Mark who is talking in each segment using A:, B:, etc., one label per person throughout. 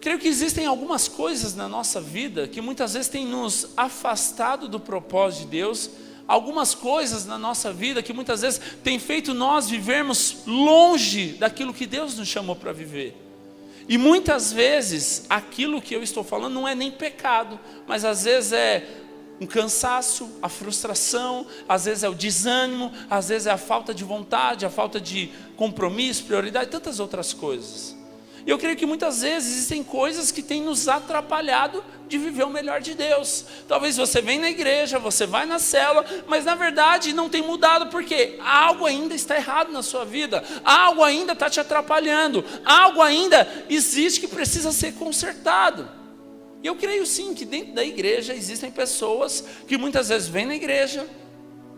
A: creio que existem algumas coisas na nossa vida que muitas vezes têm nos afastado do propósito de Deus, algumas coisas na nossa vida que muitas vezes têm feito nós vivermos longe daquilo que Deus nos chamou para viver. E muitas vezes aquilo que eu estou falando não é nem pecado, mas às vezes é um cansaço, a frustração, às vezes é o desânimo, às vezes é a falta de vontade, a falta de compromisso, prioridade, tantas outras coisas. E eu creio que muitas vezes existem coisas que têm nos atrapalhado de viver o melhor de Deus. Talvez você venha na igreja, você vai na célula, mas na verdade não tem mudado, porque algo ainda está errado na sua vida, algo ainda está te atrapalhando, algo ainda existe que precisa ser consertado. E eu creio sim que dentro da igreja existem pessoas que muitas vezes vêm na igreja,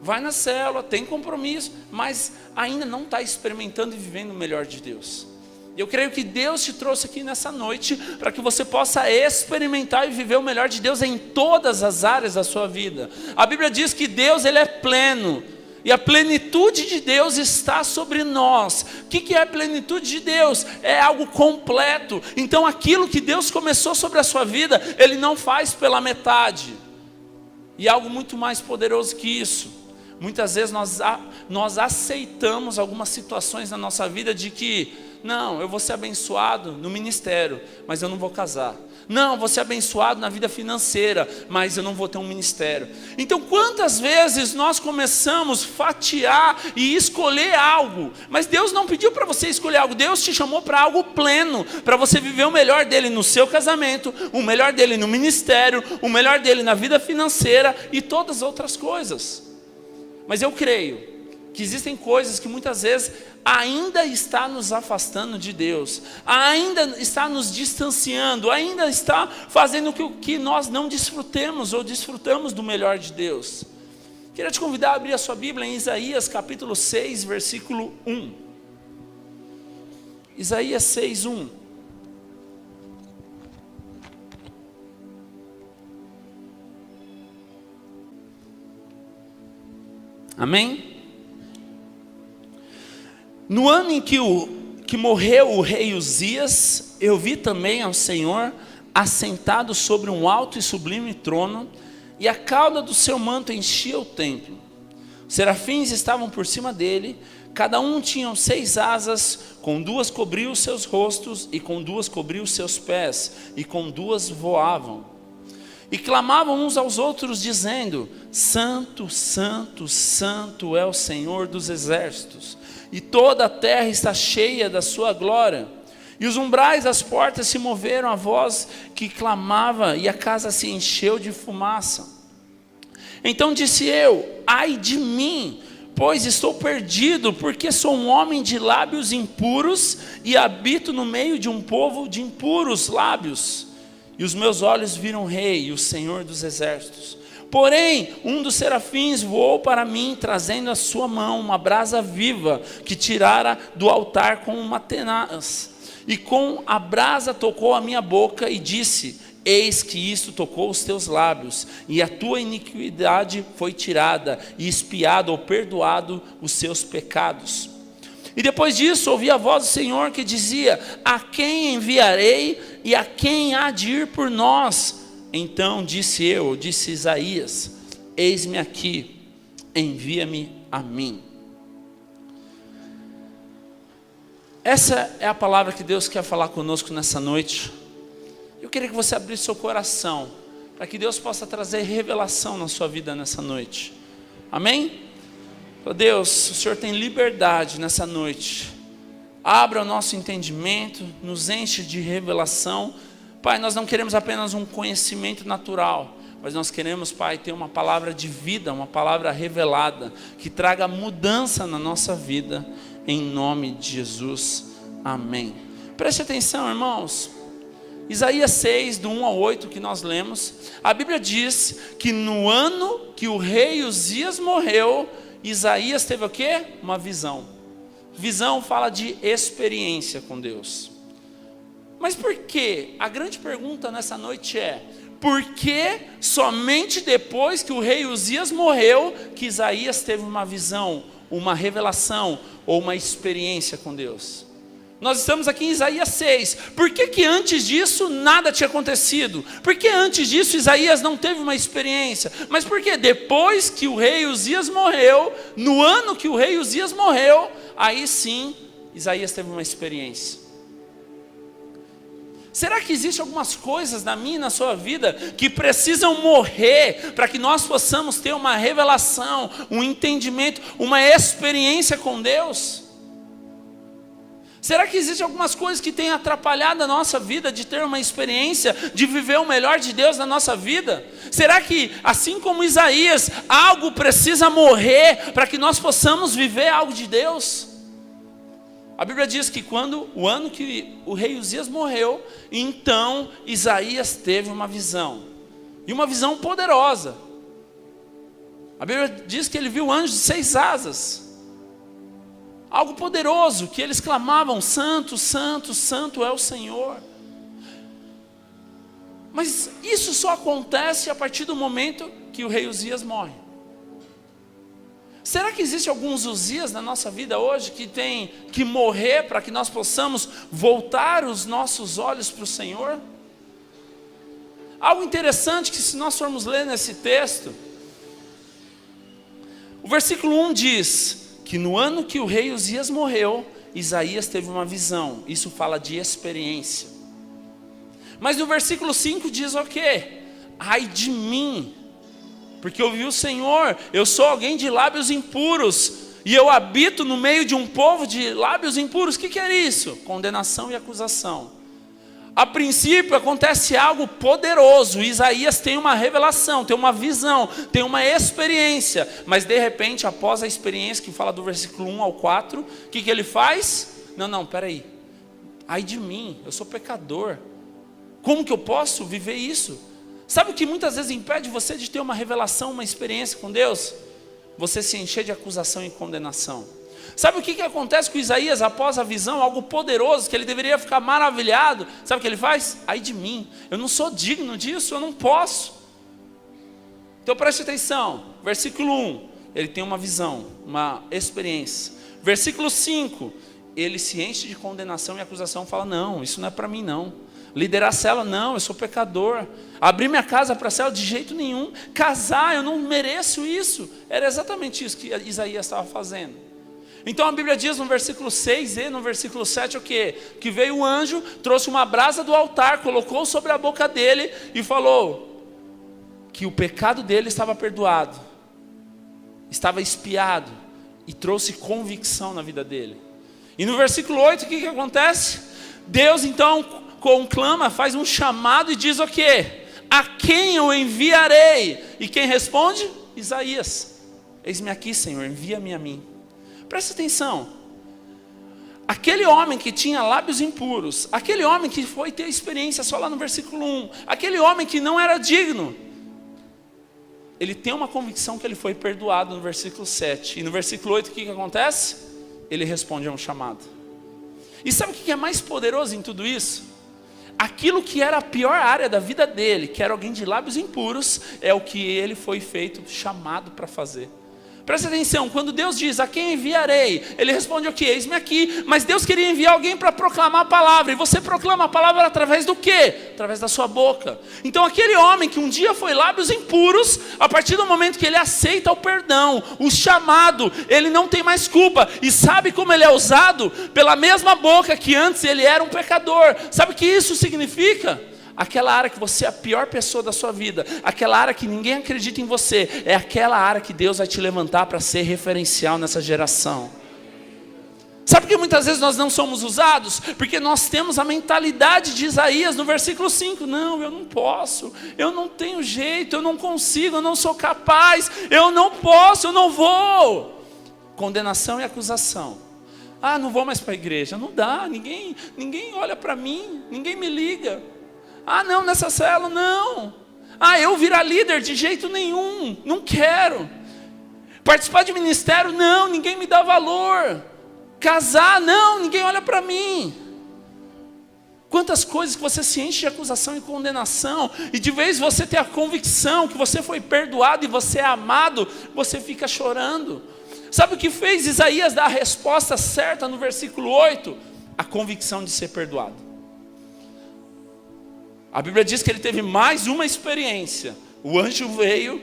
A: vai na célula, tem compromisso, mas ainda não está experimentando e vivendo o melhor de Deus. Eu creio que Deus te trouxe aqui nessa noite para que você possa experimentar e viver o melhor de Deus em todas as áreas da sua vida. A Bíblia diz que Deus ele é pleno e a plenitude de Deus está sobre nós. O que é a plenitude de Deus? É algo completo. Então aquilo que Deus começou sobre a sua vida, Ele não faz pela metade. E algo muito mais poderoso que isso. Muitas vezes nós aceitamos algumas situações na nossa vida de que não, eu vou ser abençoado no ministério, mas eu não vou casar. Não, eu vou ser abençoado na vida financeira, mas eu não vou ter um ministério. Então quantas vezes nós começamos a fatiar e escolher algo, mas Deus não pediu para você escolher algo, Deus te chamou para algo pleno, para você viver o melhor dele no seu casamento, o melhor dele no ministério, o melhor dele na vida financeira e todas as outras coisas. Mas eu creio que existem coisas que muitas vezes ainda está nos afastando de Deus, ainda está nos distanciando, ainda está fazendo que nós não desfrutemos ou desfrutamos do melhor de Deus. Queria te convidar a abrir a sua Bíblia em Isaías capítulo 6, versículo 1. Isaías 6, 1. Amém? No ano em que morreu o rei Uzias, eu vi também ao Senhor assentado sobre um alto e sublime trono, e a cauda do seu manto enchia o templo. Os serafins estavam por cima dele, cada um tinha 6 asas, com 2 cobriam os seus rostos, e com 2 cobriam os seus pés, e com 2 voavam. E clamavam uns aos outros dizendo: Santo, Santo, Santo é o Senhor dos exércitos, e toda a terra está cheia da sua glória. E os umbrais das portas se moveram à voz que clamava, e a casa se encheu de fumaça. Então disse eu: ai de mim, pois estou perdido, porque sou um homem de lábios impuros, e habito no meio de um povo de impuros lábios. E os meus olhos viram o Rei, o Senhor dos exércitos. Porém, um dos serafins voou para mim, trazendo a sua mão uma brasa viva, que tirara do altar com uma tenaz. E com a brasa tocou a minha boca e disse: eis que isto tocou os teus lábios, e a tua iniquidade foi tirada, e expiado ou perdoado os seus pecados. E depois disso ouvi a voz do Senhor que dizia: a quem enviarei e a quem há de ir por nós? Então disse Isaías: eis-me aqui, envia-me a mim. Essa é a palavra que Deus quer falar conosco nessa noite. Eu queria que você abrisse seu coração, para que Deus possa trazer revelação na sua vida nessa noite. Amém? Deus, o Senhor tem liberdade nessa noite. Abra o nosso entendimento, nos enche de revelação. Pai, nós não queremos apenas um conhecimento natural, mas nós queremos, Pai, ter uma palavra de vida, uma palavra revelada, que traga mudança na nossa vida, em nome de Jesus, amém. Preste atenção, irmãos. Isaías 6, do 1 ao 8 que nós lemos, a Bíblia diz que no ano que o rei Uzias morreu, Isaías teve o quê? Uma visão. Visão fala de experiência com Deus. Mas por quê? A grande pergunta nessa noite é: por que somente depois que o rei Uzias morreu que Isaías teve uma visão, uma revelação ou uma experiência com Deus? Nós estamos aqui em Isaías 6. Por que antes disso nada tinha acontecido? Por que antes disso Isaías não teve uma experiência? Mas por que depois que o rei Uzias morreu, no ano que o rei Uzias morreu, aí sim Isaías teve uma experiência? Será que existem algumas coisas na minha e na sua vida que precisam morrer para que nós possamos ter uma revelação, um entendimento, uma experiência com Deus? Será que existem algumas coisas que têm atrapalhado a nossa vida de ter uma experiência, de viver o melhor de Deus na nossa vida? Será que, assim como Isaías, algo precisa morrer para que nós possamos viver algo de Deus? A Bíblia diz que quando o ano que o rei Uzias morreu, então Isaías teve uma visão, e uma visão poderosa. A Bíblia diz que ele viu anjos de 6 asas, algo poderoso, que eles clamavam: santo, santo, santo é o Senhor. Mas isso só acontece a partir do momento que o rei Uzias morre. Será que existe alguns Uzias na nossa vida hoje que tem que morrer para que nós possamos voltar os nossos olhos para o Senhor? Algo interessante que, se nós formos ler nesse texto, o versículo 1 diz que no ano que o rei Uzias morreu, Isaías teve uma visão. Isso fala de experiência. Mas no versículo 5 diz o quê? Ai de mim, porque eu vi o Senhor, eu sou alguém de lábios impuros, e eu habito no meio de um povo de lábios impuros. O que é isso? Condenação e acusação. A princípio acontece algo poderoso. Isaías tem uma revelação, tem uma visão, tem uma experiência. Mas de repente, após a experiência, que fala do versículo 1 ao 4, o que ele faz? Não, peraí. Ai de mim, eu sou pecador. Como que eu posso viver isso? Sabe o que muitas vezes impede você de ter uma revelação, uma experiência com Deus? Você se encher de acusação e condenação. Sabe o que acontece com Isaías após a visão? Algo poderoso, que ele deveria ficar maravilhado. Sabe o que ele faz? Ai de mim, eu não sou digno disso, eu não posso. Então preste atenção, versículo 1, ele tem uma visão, uma experiência. Versículo 5, ele se enche de condenação e acusação, fala: não, isso não é para mim não. Liderar a célula, não, eu sou pecador. Abrir minha casa para a célula, de jeito nenhum. Casar, eu não mereço isso. Era exatamente isso que Isaías estava fazendo. Então a Bíblia diz no versículo 6 e no versículo 7 o quê? Que veio o anjo, trouxe uma brasa do altar, colocou sobre a boca dele e falou que o pecado dele estava perdoado, estava expiado, e trouxe convicção na vida dele. E no versículo 8 o que acontece? Deus então conclama, faz um chamado e diz o quê? A quem eu enviarei? E quem responde? Isaías. Eis-me aqui, Senhor, envia-me a mim. Presta atenção, aquele homem que tinha lábios impuros, aquele homem que foi ter experiência só lá no versículo 1, aquele homem que não era digno, ele tem uma convicção que ele foi perdoado no versículo 7, e no versículo 8 o que acontece? Ele responde a um chamado. E sabe o que é mais poderoso em tudo isso? Aquilo que era a pior área da vida dele, que era alguém de lábios impuros, é o que ele foi feito, chamado para fazer. Presta atenção, quando Deus diz: a quem enviarei? Ele responde o quê? Eis-me aqui. Mas Deus queria enviar alguém para proclamar a palavra. E você proclama a palavra através do quê? Através da sua boca. Então aquele homem que um dia foi lábios impuros, a partir do momento que ele aceita o perdão, o chamado, ele não tem mais culpa. E sabe como ele é usado? Pela mesma boca que antes ele era um pecador. Sabe o que isso significa? Aquela área que você é a pior pessoa da sua vida, aquela área que ninguém acredita em você, é aquela área que Deus vai te levantar para ser referencial nessa geração. Sabe por que muitas vezes nós não somos usados? Porque nós temos a mentalidade de Isaías no versículo 5. Não, eu não posso, eu não tenho jeito, eu não consigo, eu não sou capaz, eu não posso, eu não vou. Condenação e acusação. Ah, não vou mais para a igreja, não dá, ninguém olha para mim, ninguém me liga. Ah, não, nessa célula, não. Ah, eu virar líder de jeito nenhum, não quero. Participar de ministério, não, ninguém me dá valor. Casar, não, ninguém olha para mim. Quantas coisas que você se enche de acusação e condenação, e de vez você ter a convicção que você foi perdoado e você é amado, você fica chorando. Sabe o que fez Isaías dar a resposta certa no versículo 8? a convicção de ser perdoado. A Bíblia diz que ele teve mais uma experiência. O anjo veio,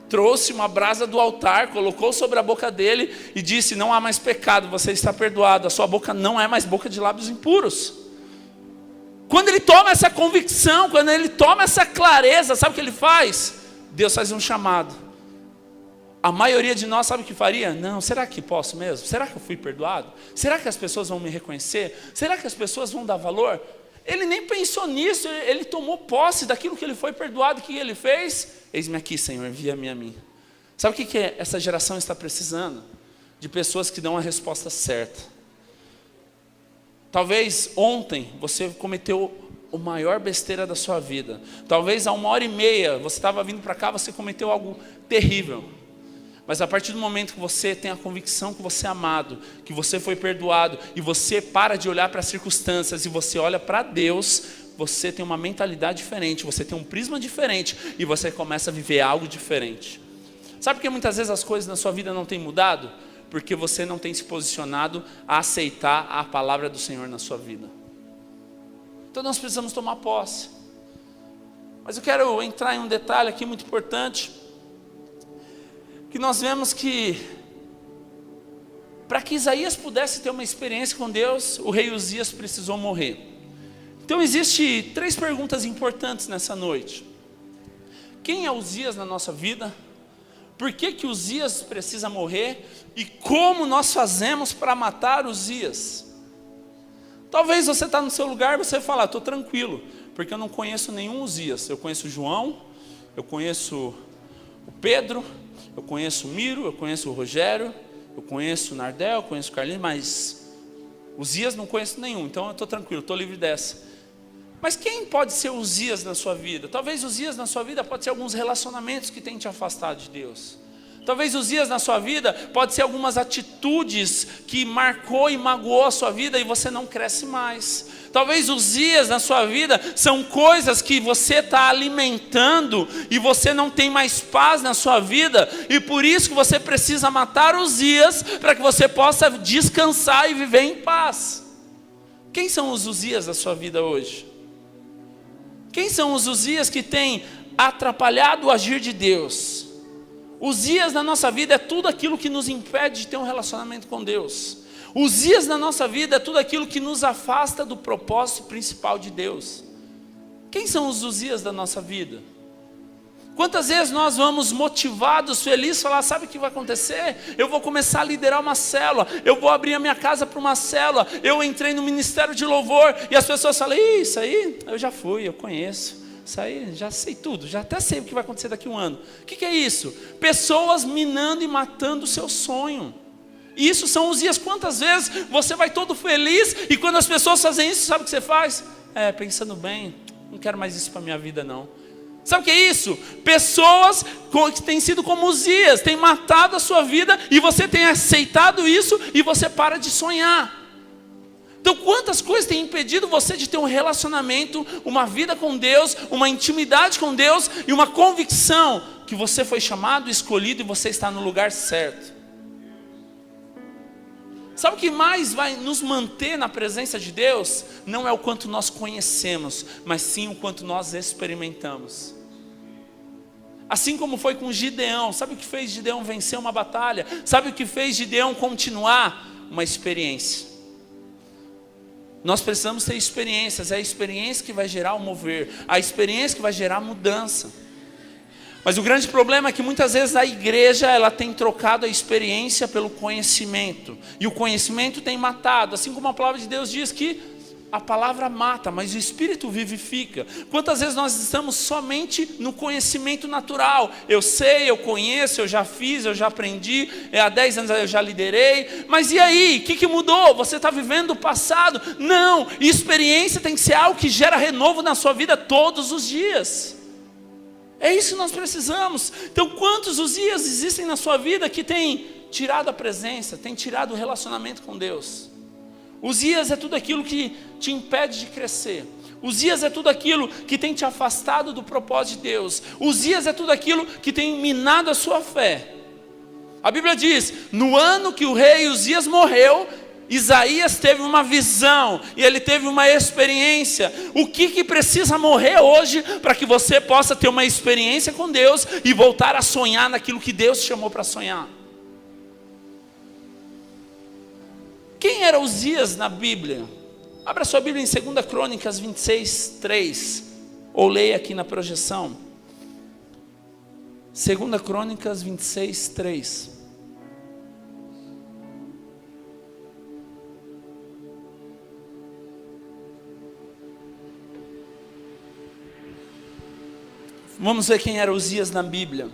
A: trouxe uma brasa do altar, colocou sobre a boca dele e disse: não há mais pecado, você está perdoado, a sua boca não é mais boca de lábios impuros. Quando ele toma essa convicção, quando ele toma essa clareza, sabe o que ele faz? Deus faz um chamado. A maioria de nós sabe o que faria? Não, será que posso mesmo? Será que eu fui perdoado? Será que as pessoas vão me reconhecer? Será que as pessoas vão dar valor? Ele nem pensou nisso, ele tomou posse daquilo que ele foi perdoado. O que ele fez? Eis-me aqui, Senhor, envia-me a mim. Sabe o que essa geração está precisando? De pessoas que dão a resposta certa. Talvez ontem você cometeu a maior besteira da sua vida. Talvez há 1h30 você estava vindo para cá, você cometeu algo terrível. Mas a partir do momento que você tem a convicção que você é amado, que você foi perdoado, e você para de olhar para as circunstâncias e você olha para Deus, você tem uma mentalidade diferente, você tem um prisma diferente e você começa a viver algo diferente. Sabe por que muitas vezes as coisas na sua vida não têm mudado? Porque você não tem se posicionado a aceitar a palavra do Senhor na sua vida. Então nós precisamos tomar posse. Mas eu quero entrar em um detalhe aqui muito importante, que nós vemos que para que Isaías pudesse ter uma experiência com Deus, o rei Uzias precisou morrer. Então existem 3 perguntas importantes nessa noite. Quem é Uzias na nossa vida? Por que Uzias precisa morrer? E como nós fazemos para matar Uzias? Talvez você está no seu lugar e você fala: estou tranquilo, porque eu não conheço nenhum Uzias. Eu conheço o João, eu conheço o Pedro, eu conheço o Miro, eu conheço o Rogério, eu conheço o Nardel, eu conheço o Carlinhos, mas Uzias não conheço nenhum, então eu estou tranquilo, estou livre dessa. Mas quem pode ser Uzias na sua vida? Talvez Uzias na sua vida pode ser alguns relacionamentos que têm te afastado de Deus. Talvez Uzias na sua vida pode ser algumas atitudes que marcou e magoou a sua vida e você não cresce mais. Talvez Uzias na sua vida são coisas que você está alimentando e você não tem mais paz na sua vida, e por isso que você precisa matar Uzias para que você possa descansar e viver em paz. Quem são os Uzias da sua vida hoje? Quem são os Uzias que têm atrapalhado o agir de Deus? Uzias na nossa vida é tudo aquilo que nos impede de ter um relacionamento com Deus. Uzias na nossa vida é tudo aquilo que nos afasta do propósito principal de Deus. Quem são os Uzias da nossa vida? Quantas vezes nós vamos motivados, felizes, falar: sabe o que vai acontecer? Eu vou começar a liderar uma célula, eu vou abrir a minha casa para uma célula, eu entrei no ministério de louvor, e as pessoas falam: isso aí eu já fui, eu conheço. Isso aí, já sei tudo, já até sei o que vai acontecer daqui a um ano. O que é isso? Pessoas minando e matando o seu sonho. E isso são Uzias. Quantas vezes você vai todo feliz e quando as pessoas fazem isso, sabe o que você faz? Pensando bem, não quero mais isso para a minha vida não. Sabe o que é isso? Pessoas que têm sido como Uzias, têm matado a sua vida e você tem aceitado isso e você para de sonhar. Então quantas coisas têm impedido você de ter um relacionamento, uma vida com Deus, uma intimidade com Deus e uma convicção que você foi chamado, escolhido e você está no lugar certo. Sabe o que mais vai nos manter na presença de Deus? Não é o quanto nós conhecemos, mas sim o quanto nós experimentamos. Assim como foi com Gideão. Sabe o que fez Gideão vencer uma batalha? Sabe o que fez Gideão continuar? Uma experiência. Nós precisamos ter experiências, é a experiência que vai gerar o mover, a experiência que vai gerar a mudança. Mas o grande problema é que muitas vezes a igreja ela tem trocado a experiência pelo conhecimento, e o conhecimento tem matado, assim como a palavra de Deus diz que a palavra mata, mas o Espírito vivifica. Quantas vezes nós estamos somente no conhecimento natural? Eu sei, eu conheço, eu já fiz, eu já aprendi, há 10 anos eu já liderei, mas e aí? O que mudou? Você está vivendo o passado? Não, experiência tem que ser algo que gera renovo na sua vida todos os dias. É isso que nós precisamos. Então quantos Uzias existem na sua vida que têm tirado a presença, têm tirado o relacionamento com Deus? Uzias é tudo aquilo que te impede de crescer. Uzias é tudo aquilo que tem te afastado do propósito de Deus. Uzias é tudo aquilo que tem minado a sua fé. A Bíblia diz, no ano que o rei Uzias morreu, Isaías teve uma visão e ele teve uma experiência. O que precisa morrer hoje para que você possa ter uma experiência com Deus e voltar a sonhar naquilo que Deus te chamou para sonhar? Quem era Uzias na Bíblia? Abra sua Bíblia em 2 Crônicas 26, 3, ou leia aqui na projeção. 2 Crônicas 26, 3. Vamos ver quem era Uzias na Bíblia.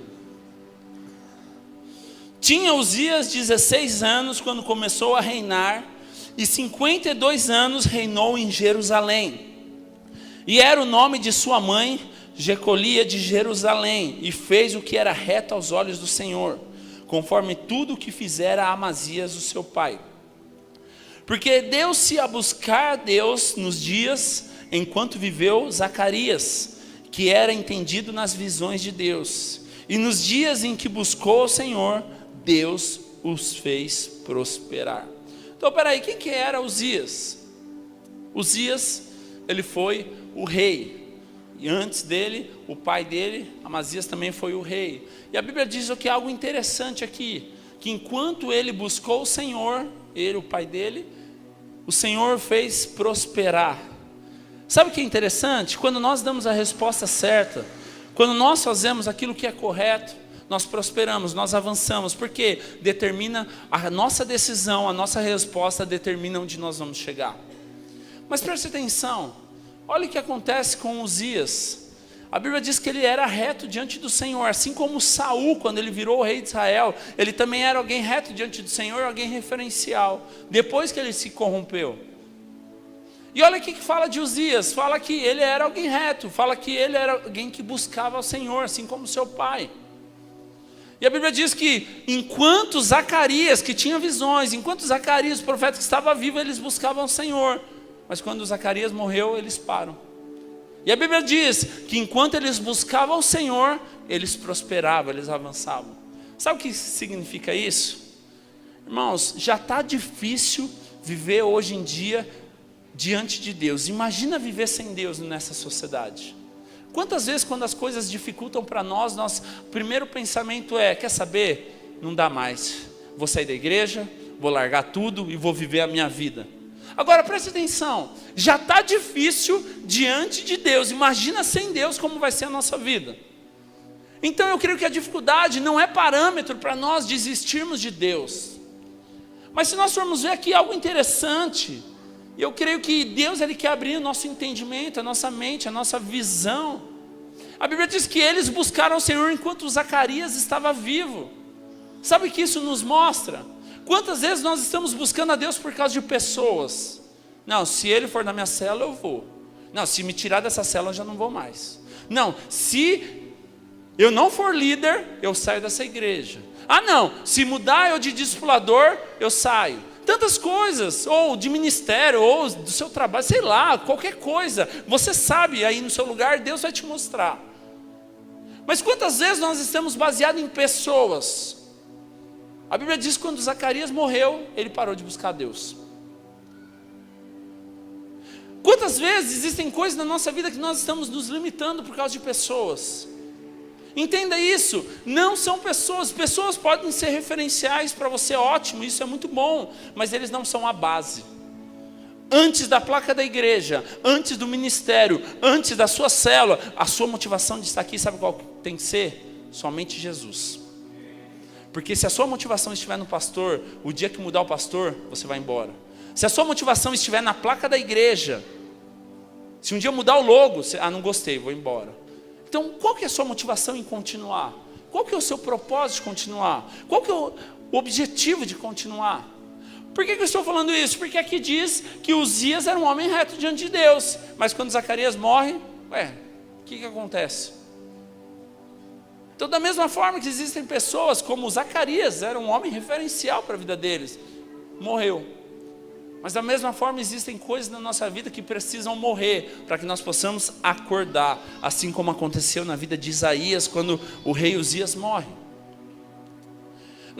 A: Tinha Uzias 16 anos quando começou a reinar, e 52 anos reinou em Jerusalém. E era o nome de sua mãe, Jecolia de Jerusalém, e fez o que era reto aos olhos do Senhor, conforme tudo o que fizera Amazias, o seu pai. Porque deu-se a buscar a Deus nos dias enquanto viveu Zacarias, que era entendido nas visões de Deus. E nos dias em que buscou o Senhor, Deus os fez prosperar. Então, peraí, quem que era Uzias? Uzias, ele foi o rei. E antes dele, o pai dele, Amazias, também foi o rei. E a Bíblia diz que é algo interessante aqui, que enquanto ele buscou o Senhor, ele, o pai dele, o Senhor fez prosperar. Sabe o que é interessante? Quando nós damos a resposta certa, quando nós fazemos aquilo que é correto, nós prosperamos, nós avançamos, porque determina a nossa decisão, a nossa resposta determina onde nós vamos chegar. Mas preste atenção, olha o que acontece com Uzias. A Bíblia diz que ele era reto diante do Senhor, assim como Saul, quando ele virou o rei de Israel, ele também era alguém reto diante do Senhor, alguém referencial, depois que ele se corrompeu. E olha o que fala de Uzias, fala que ele era alguém reto, fala que ele era alguém que buscava o Senhor, assim como seu pai. E a Bíblia diz que enquanto Zacarias, que tinha visões, enquanto Zacarias, o profeta que estava vivo, eles buscavam o Senhor. Mas quando Zacarias morreu, eles param. E a Bíblia diz que enquanto eles buscavam o Senhor, eles prosperavam, eles avançavam. Sabe o que significa isso? Irmãos, já está difícil viver hoje em dia diante de Deus. Imagina viver sem Deus nessa sociedade. Quantas vezes quando as coisas dificultam para nós, nosso primeiro pensamento é, quer saber? Não dá mais, vou sair da igreja, vou largar tudo e vou viver a minha vida. Agora preste atenção, já está difícil diante de Deus, imagina sem Deus como vai ser a nossa vida. Então eu creio que a dificuldade não é parâmetro para nós desistirmos de Deus. Mas se nós formos ver aqui algo interessante, eu creio que Deus, Ele quer abrir o nosso entendimento, a nossa mente, a nossa visão. A Bíblia diz que eles buscaram o Senhor enquanto Zacarias estava vivo. Sabe o que isso nos mostra? Quantas vezes nós estamos buscando a Deus por causa de pessoas? Não, se ele for na minha célula eu vou. Não, se me tirar dessa célula eu já não vou mais. Não, se eu não for líder, eu saio dessa igreja. Ah não, se mudar eu de discipulador, eu saio. Tantas coisas, ou de ministério, ou do seu trabalho, sei lá, qualquer coisa. Você sabe, aí no seu lugar, Deus vai te mostrar. Mas quantas vezes nós estamos baseados em pessoas? A Bíblia diz que quando Zacarias morreu, ele parou de buscar Deus. Quantas vezes existem coisas na nossa vida que nós estamos nos limitando por causa de pessoas? Entenda isso, não são pessoas, pessoas podem ser referenciais para você, ótimo, isso é muito bom, mas eles não são a base. Antes da placa da igreja, antes do ministério, antes da sua célula, a sua motivação de estar aqui, sabe qual tem que ser? Somente Jesus. Porque se a sua motivação estiver no pastor, o dia que mudar o pastor, você vai embora. Se a sua motivação estiver na placa da igreja, se um dia mudar o logo, você, não gostei, vou embora. Então, qual que é a sua motivação em continuar? Qual que é o seu propósito de continuar? Qual que é o objetivo de continuar? Por que eu estou falando isso? Porque aqui diz que Uzias era um homem reto diante de Deus. Mas quando Zacarias morre, o que acontece? Então, da mesma forma que existem pessoas como Zacarias, era um homem referencial para a vida deles, morreu. Mas da mesma forma existem coisas na nossa vida que precisam morrer para que nós possamos acordar, assim como aconteceu na vida de Isaías quando o rei Uzias morre.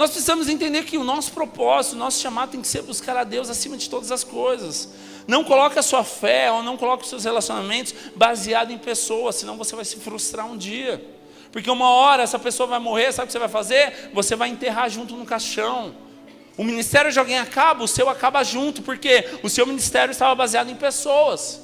A: Nós precisamos entender que o nosso propósito, o nosso chamado tem que ser buscar a Deus acima de todas as coisas. Não coloque a sua fé ou não coloque os seus relacionamentos baseado em pessoas, senão você vai se frustrar um dia. Porque uma hora essa pessoa vai morrer, sabe o que você vai fazer? Você vai enterrar junto no caixão. O ministério de alguém acaba, o seu acaba junto, porque o seu ministério estava baseado em pessoas.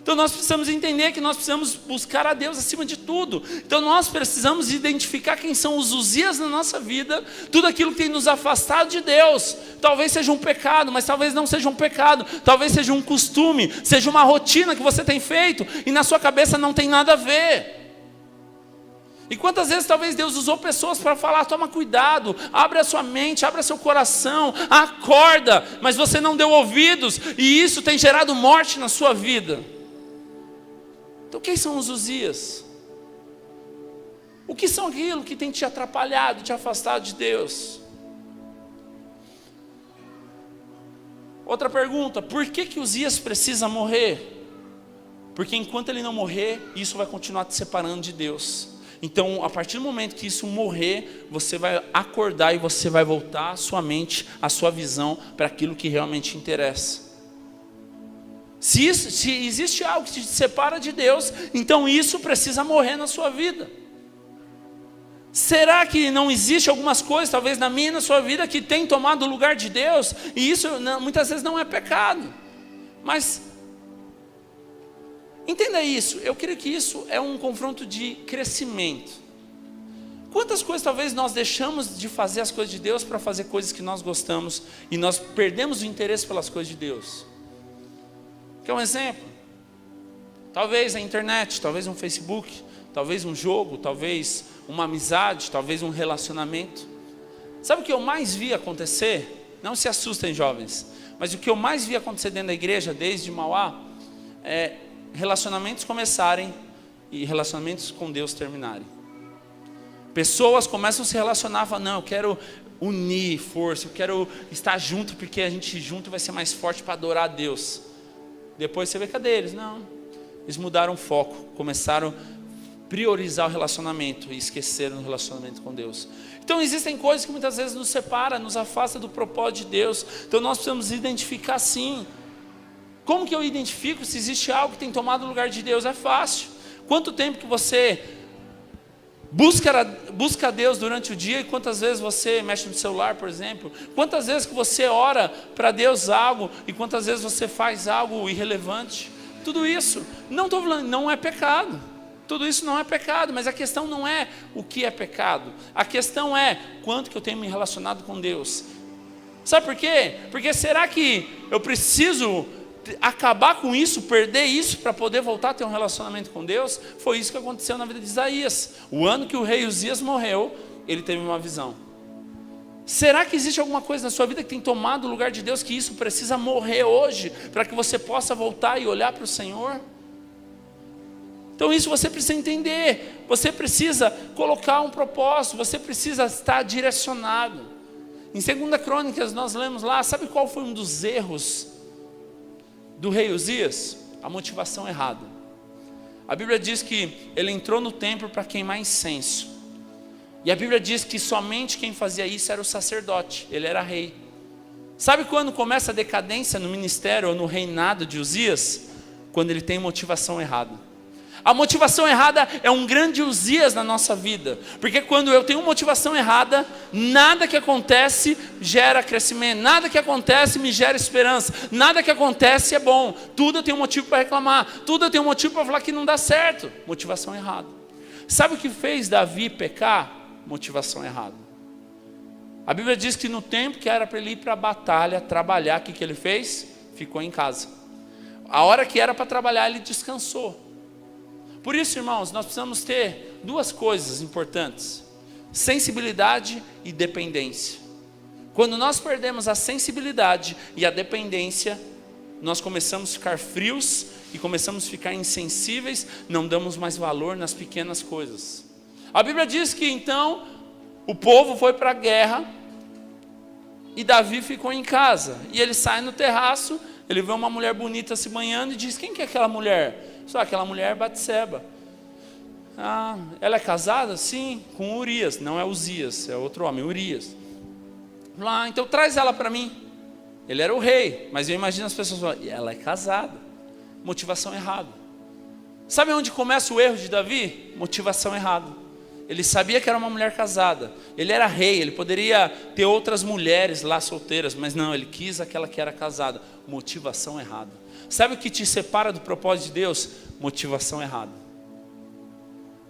A: Então nós precisamos entender que nós precisamos buscar a Deus acima de tudo. Então nós precisamos identificar quem são os Uzias na nossa vida, tudo aquilo que tem nos afastado de Deus. Talvez seja um pecado, mas talvez não seja um pecado. Talvez seja um costume, seja uma rotina que você tem feito e na sua cabeça não tem nada a ver. E quantas vezes talvez Deus usou pessoas para falar, toma cuidado, abre a sua mente, abre seu coração, acorda, mas você não deu ouvidos, e isso tem gerado morte na sua vida. Então quem são os Uzias? O que são aquilo que tem te atrapalhado, te afastado de Deus? Outra pergunta, por que Uzias precisa morrer? Porque enquanto ele não morrer, isso vai continuar te separando de Deus. Então, a partir do momento que isso morrer, você vai acordar e você vai voltar a sua mente, a sua visão para aquilo que realmente interessa. Se existe algo que te separa de Deus, então isso precisa morrer na sua vida. Será que não existe algumas coisas, talvez na minha e na sua vida, que tem tomado o lugar de Deus? E isso muitas vezes não é pecado. Mas entenda isso, eu creio que isso é um confronto de crescimento. Quantas coisas talvez nós deixamos de fazer as coisas de Deus para fazer coisas que nós gostamos e nós perdemos o interesse pelas coisas de Deus? Quer um exemplo? Talvez a internet, talvez um Facebook, talvez um jogo, talvez uma amizade, talvez um relacionamento. Sabe o que eu mais vi acontecer? Não se assustem, jovens, mas o que eu mais vi acontecer dentro da igreja, desde Mauá, é relacionamentos começarem e relacionamentos com Deus terminarem. Pessoas começam a se relacionar, falam, não, eu quero unir força, eu quero estar junto, porque a gente junto vai ser mais forte para adorar a Deus. Depois você vê, cadê eles? Não, eles mudaram o foco, começaram a priorizar o relacionamento e esqueceram o relacionamento com Deus. Então existem coisas que muitas vezes nos separam, nos afastam do propósito de Deus. Então nós precisamos identificar sim. Como que eu identifico se existe algo que tem tomado o lugar de Deus? É fácil. Quanto tempo que você busca a Deus durante o dia e quantas vezes você mexe no celular, por exemplo? Quantas vezes que você ora para Deus algo e quantas vezes você faz algo irrelevante? Tudo isso, não estou falando, não é pecado. Tudo isso não é pecado, mas a questão não é o que é pecado. A questão é quanto que eu tenho me relacionado com Deus. Sabe por quê? Porque será que eu preciso acabar com isso, perder isso para poder voltar a ter um relacionamento com Deus? Foi isso que aconteceu na vida de Isaías. O ano que o rei Uzias morreu, ele teve uma visão. Será que existe alguma coisa na sua vida que tem tomado o lugar de Deus, que isso precisa morrer hoje, para que você possa voltar e olhar para o Senhor? Então isso você precisa entender, você precisa colocar um propósito, você precisa estar direcionado. Em 2 Crônicas nós lemos lá, sabe qual foi um dos erros do rei Uzias? A motivação errada. A Bíblia diz que ele entrou no templo para queimar incenso. E a Bíblia diz que somente quem fazia isso era o sacerdote, ele era rei. Sabe quando começa a decadência no ministério ou no reinado de Uzias? Quando ele tem motivação errada. A motivação errada é um grande Uzias na nossa vida, porque quando eu tenho motivação errada, nada que acontece gera crescimento, nada que acontece me gera esperança, nada que acontece é bom, tudo eu tenho motivo para reclamar, tudo eu tenho motivo para falar que não dá certo. Motivação errada. Sabe o que fez Davi pecar? Motivação errada. A Bíblia diz que no tempo que era para ele ir para a batalha, trabalhar, o que ele fez? Ficou em casa. A hora que era para trabalhar, ele descansou. Por isso, irmãos, nós precisamos ter duas coisas importantes: sensibilidade e dependência. Quando nós perdemos a sensibilidade e a dependência, nós começamos a ficar frios e começamos a ficar insensíveis, não damos mais valor nas pequenas coisas. A Bíblia diz que então o povo foi para a guerra e Davi ficou em casa. E ele sai no terraço, ele vê uma mulher bonita se banhando e diz: quem que é aquela mulher? Só aquela mulher é Batseba. Ela é casada? Sim, com Urias. Não é Uzias, é outro homem, Urias. Lá, então traz ela para mim. Ele era o rei, mas eu imagino as pessoas falando, e ela é casada. Motivação errada. Sabe onde começa o erro de Davi? Motivação errada. Ele sabia que era uma mulher casada. Ele era rei, ele poderia ter outras mulheres lá solteiras, mas não, ele quis aquela que era casada. Motivação errada. Sabe o que te separa do propósito de Deus? Motivação errada.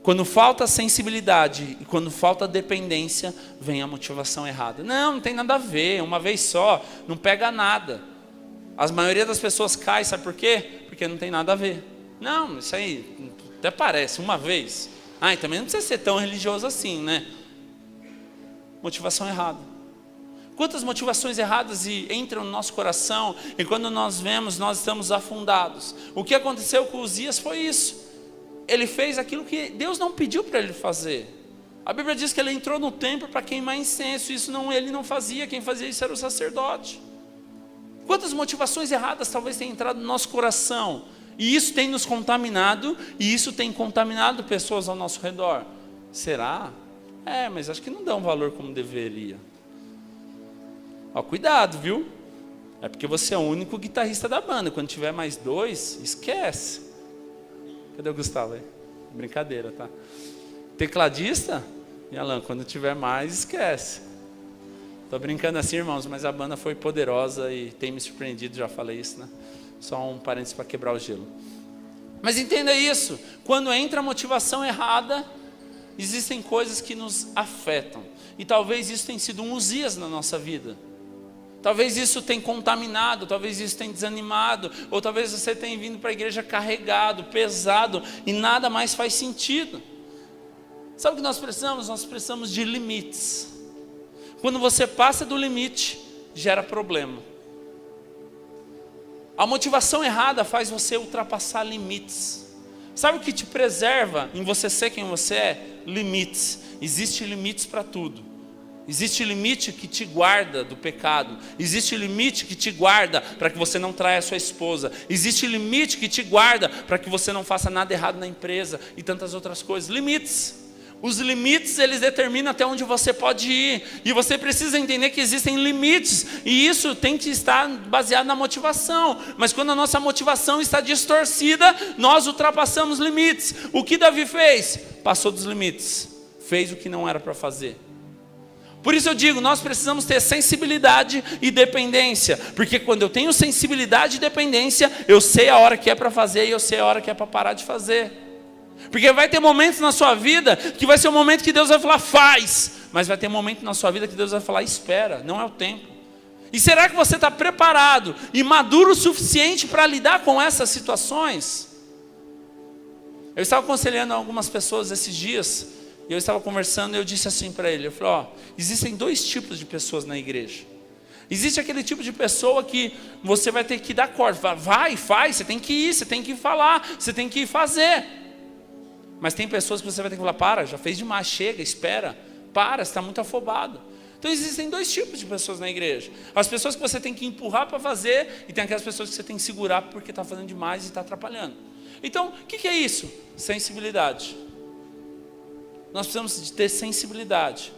A: Quando falta sensibilidade e quando falta dependência, vem a motivação errada. Não tem nada a ver, uma vez só, não pega nada. A maioria das pessoas cai, sabe por quê? Porque não tem nada a ver. Não, isso aí até parece, uma vez. E também não precisa ser tão religioso assim, né? Motivação errada. Quantas motivações erradas entram no nosso coração e quando nós vemos, nós estamos afundados. O que aconteceu com Uzias foi isso. Ele fez aquilo que Deus não pediu para ele fazer. A Bíblia diz que ele entrou no templo para queimar incenso. Isso não, ele não fazia, quem fazia isso era o sacerdote. Quantas motivações erradas talvez tenham entrado no nosso coração. E isso tem nos contaminado, e isso tem contaminado pessoas ao nosso redor. Será? Mas acho que não dão valor como deveria. Cuidado, viu? É porque você é o único guitarrista da banda. Quando tiver mais 2, esquece. Cadê o Gustavo aí? Brincadeira, tá? Tecladista? E Alan, quando tiver mais, esquece. Tô brincando assim, irmãos, mas a banda foi poderosa e tem me surpreendido, já falei isso, né? Só um parênteses para quebrar o gelo. Mas entenda isso, quando entra a motivação errada, existem coisas que nos afetam. E talvez isso tenha sido um Uzias na nossa vida. Talvez isso tenha contaminado, talvez isso tenha desanimado, ou talvez você tenha vindo para a igreja carregado, pesado, e nada mais faz sentido. Sabe o que nós precisamos? Nós precisamos de limites. Quando você passa do limite, gera problema. A motivação errada faz você ultrapassar limites. Sabe o que te preserva em você ser quem você é? Limites. Existem limites para tudo. Existe limite que te guarda do pecado. Existe limite que te guarda para que você não traia a sua esposa. Existe limite que te guarda para que você não faça nada errado na empresa e tantas outras coisas. Limites. Os limites, eles determinam até onde você pode ir. E você precisa entender que existem limites. E isso tem que estar baseado na motivação. Mas quando a nossa motivação está distorcida, nós ultrapassamos limites. O que Davi fez? Passou dos limites. Fez o que não era para fazer. Por isso eu digo, nós precisamos ter sensibilidade e dependência. Porque quando eu tenho sensibilidade e dependência, eu sei a hora que é para fazer e eu sei a hora que é para parar de fazer. Porque vai ter momentos na sua vida que vai ser um momento que Deus vai falar, faz. Mas vai ter um momento na sua vida que Deus vai falar, espera, não é o tempo. E será que você está preparado e maduro o suficiente para lidar com essas situações? Eu estava aconselhando algumas pessoas esses dias, e eu estava conversando e eu disse assim para ele, eu falei, existem 2 tipos de pessoas na igreja. Existe aquele tipo de pessoa que você vai ter que dar corda, vai, faz, você tem que ir, você tem que falar, você tem que fazer. Mas tem pessoas que você vai ter que falar, para, já fez demais, chega, espera, para, você está muito afobado. Então existem 2 tipos de pessoas na igreja. As pessoas que você tem que empurrar para fazer, e tem aquelas pessoas que você tem que segurar porque está fazendo demais e está atrapalhando. Então, o que é isso? Sensibilidade. Nós precisamos de ter sensibilidade.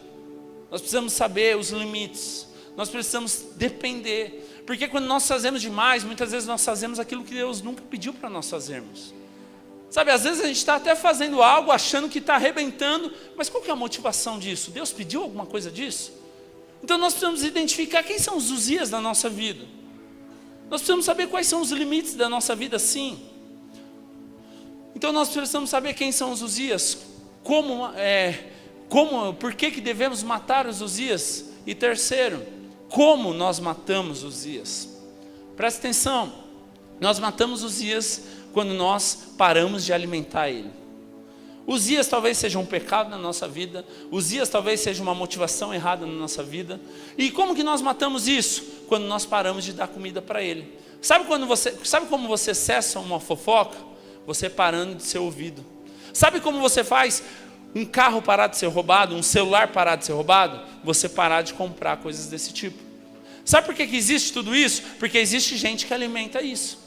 A: Nós precisamos saber os limites. Nós precisamos depender. Porque quando nós fazemos demais, muitas vezes nós fazemos aquilo que Deus nunca pediu para nós fazermos. Sabe, às vezes a gente está até fazendo algo, achando que está arrebentando, mas qual que é a motivação disso? Deus pediu alguma coisa disso? Então nós precisamos identificar quem são os Uzias da nossa vida. Nós precisamos saber quais são os limites da nossa vida, sim. Então nós precisamos saber quem são os Uzias, por que devemos matar os Uzias? E terceiro, como nós matamos Uzias? Presta atenção, nós matamos Uzias quando nós paramos de alimentar ele. Uzias talvez seja um pecado na nossa vida, Uzias talvez seja uma motivação errada na nossa vida. E como que nós matamos isso? Quando nós paramos de dar comida para ele. Sabe como você cessa uma fofoca? Você parando de ser ouvido. Sabe como você faz um carro parar de ser roubado, um celular parar de ser roubado? Você parar de comprar coisas desse tipo. Sabe por que existe tudo isso? Porque existe gente que alimenta isso.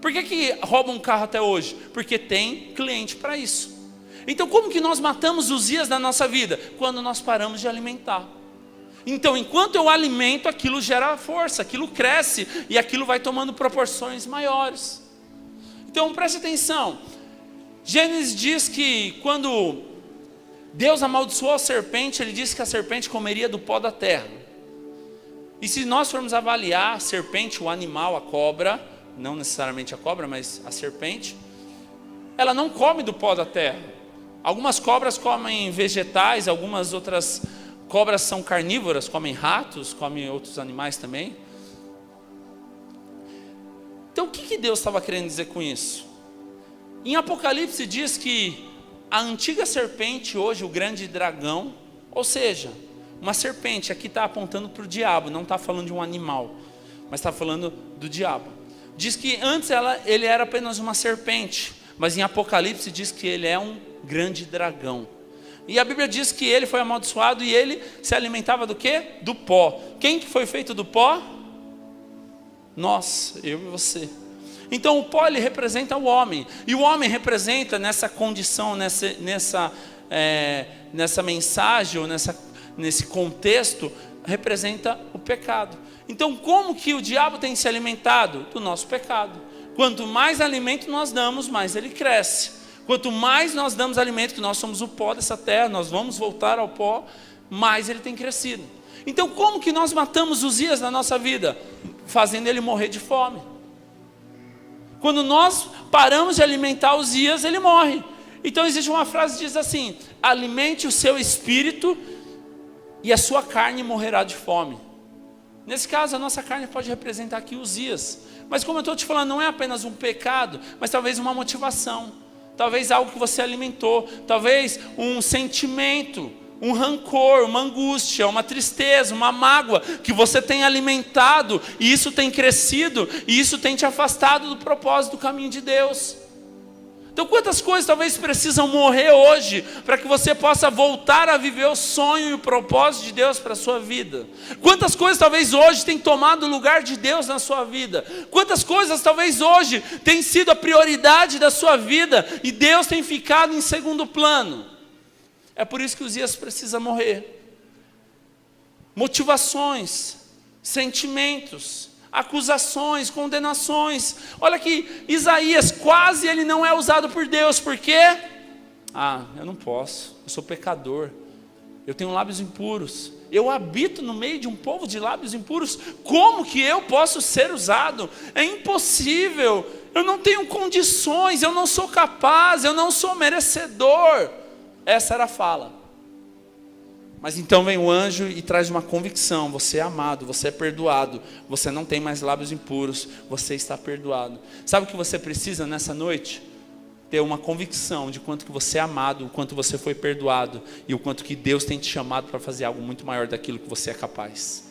A: Por que rouba um carro até hoje? Porque tem cliente para isso. Então como que nós matamos os Uzias da nossa vida? Quando nós paramos de alimentar. Então, enquanto eu alimento, aquilo gera força, aquilo cresce e aquilo vai tomando proporções maiores. Então, preste atenção. Gênesis diz que quando Deus amaldiçoou a serpente, ele disse que a serpente comeria do pó da terra. E se nós formos avaliar a serpente, o animal, a cobra, não necessariamente a cobra, mas a serpente, ela não come do pó da terra. Algumas cobras comem vegetais, algumas outras cobras são carnívoras, comem ratos, comem outros animais também. Então o que Deus estava querendo dizer com isso? Em Apocalipse diz que a antiga serpente, hoje o grande dragão, ou seja, uma serpente, aqui está apontando para o diabo, não está falando de um animal, mas está falando do diabo. Diz que antes ele era apenas uma serpente, mas em Apocalipse diz que ele é um grande dragão. E a Bíblia diz que ele foi amaldiçoado e ele se alimentava do quê? Do pó. Quem que foi feito do pó? Nós, eu e você. Então o pó ele representa o homem. E o homem representa nessa condição, nessa mensagem, ou nesse contexto, representa o pecado. Então como que o diabo tem se alimentado? Do nosso pecado. Quanto mais alimento nós damos, mais ele cresce. Quanto mais nós damos alimento, que nós somos o pó dessa terra, nós vamos voltar ao pó, mais ele tem crescido. Então como que nós matamos Uzias na nossa vida? Fazendo ele morrer de fome. Quando nós paramos de alimentar Uzias, ele morre. Então existe uma frase que diz assim: alimente o seu espírito e a sua carne morrerá de fome. Nesse caso, a nossa carne pode representar aqui Uzias. Mas como eu estou te falando, não é apenas um pecado, mas talvez uma motivação. Talvez algo que você alimentou, talvez um sentimento, um rancor, uma angústia, uma tristeza, uma mágoa que você tem alimentado, e isso tem crescido, e isso tem te afastado do propósito do caminho de Deus. Então quantas coisas talvez precisam morrer hoje, para que você possa voltar a viver o sonho e o propósito de Deus para a sua vida? Quantas coisas talvez hoje têm tomado o lugar de Deus na sua vida? Quantas coisas talvez hoje têm sido a prioridade da sua vida, e Deus tem ficado em segundo plano? É por isso que Uzias precisa morrer. Motivações, sentimentos, acusações, condenações. Olha que Isaías quase ele não é usado por Deus. Por quê? Eu não posso, eu sou pecador, eu tenho lábios impuros, eu habito no meio de um povo de lábios impuros. Como que eu posso ser usado? É impossível, eu não tenho condições, eu não sou capaz, eu não sou merecedor. Essa era a fala. Mas então vem o anjo e traz uma convicção: você é amado, você é perdoado, você não tem mais lábios impuros, você está perdoado. Sabe o que você precisa nessa noite? Ter uma convicção de quanto que você é amado, o quanto você foi perdoado, e o quanto que Deus tem te chamado para fazer algo muito maior daquilo que você é capaz.